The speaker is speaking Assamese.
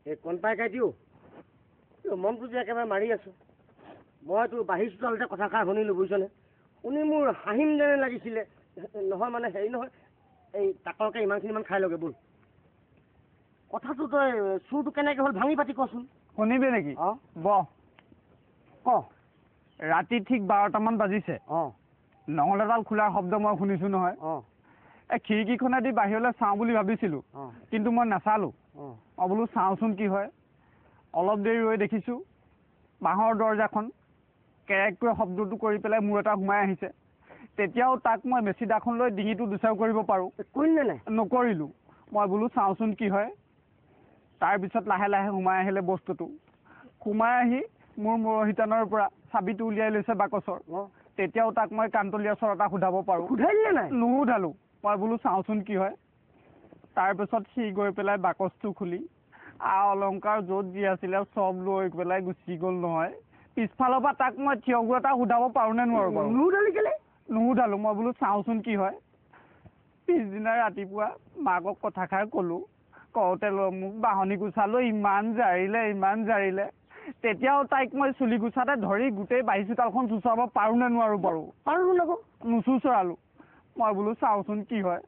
এই কণ পাই কাই দিও মনটো যে একেবাৰে মাৰি আছো মইতো বাহিৰ চোতালতে কথাষাৰ শুনিলোঁ বুজিছনে শুনি মোৰ হাঁহিম যেনে লাগিছিলে নহয় মানে হেৰি নহয় এই তাকৰকে ইমানখিনিমান খাই লগে ব'ল কথাটো তই চুৰটো কেনেকৈ হ'ল ভাঙি পাতি কচোন শুনিবি নেকি অঁ বহ ক ৰাতি ঠিক 12টামান বাজিছে অঁ নঙল এডাল খোলাৰ শব্দ মই শুনিছোঁ নহয় অঁ এই খিৰিকীখনেদি বাহিৰলৈ চাওঁ বুলি ভাবিছিলোঁ অঁ কিন্তু মই নাচালোঁ অঁ মই বোলো চাওঁচোন কি হয় অলপ দেৰি ৰৈ দেখিছোঁ বাঁহৰ দৰজাখন কেৰেকটোৱে শব্দটো কৰি পেলাই মূৰ এটা সোমাই আহিছে তেতিয়াও তাক মই মেচি দাখন লৈ ডিঙিটো দুচাও কৰিব পাৰোঁ কৰিলে নাই নকৰিলোঁ মই বোলো চাওঁচোন কি হয় তাৰপিছত লাহে লাহে সোমাই আহিলে বস্তুটো সোমাই আহি মোৰ মূৰহিতানৰ পৰা চাবিটো উলিয়াই লৈছে বাকচৰ তেতিয়াও তাক মই কাণতলীয়া স্বৰ এটা সোধাব পাৰোঁ সোধাইলে নাই নুসুধালোঁ মই বোলো চাওঁচোন কি হয় তাৰপিছত সি গৈ পেলাই বাকচটো খুলি অলংকাৰ য'ত যি আছিলে চব লৈ পেলাই গুচি গ'ল নহয় পিছফালৰ পৰা তাক মই থিয়গু এটা সোধাব পাৰোঁনে নোৱাৰোঁ বাৰু নুসুধালি কেলে নুসুধালোঁ মই বোলো চাওঁচোন কি হয় পিছদিনা ৰাতিপুৱা মাকক কথাষাৰ ক'লোঁ কওঁতে মোক বাঢ়নি গুচালৈ ইমান জাৰিলে তেতিয়াও তাইক মই চুলি গুচাতে ধৰি গোটেই বাঢ়ি চোতালখন চুচৰাব পাৰোঁনে নোৱাৰোঁ বাৰু পাৰোঁ নকওঁ নুচুচৰালোঁ মই বোলো চাওঁচোন কি হয়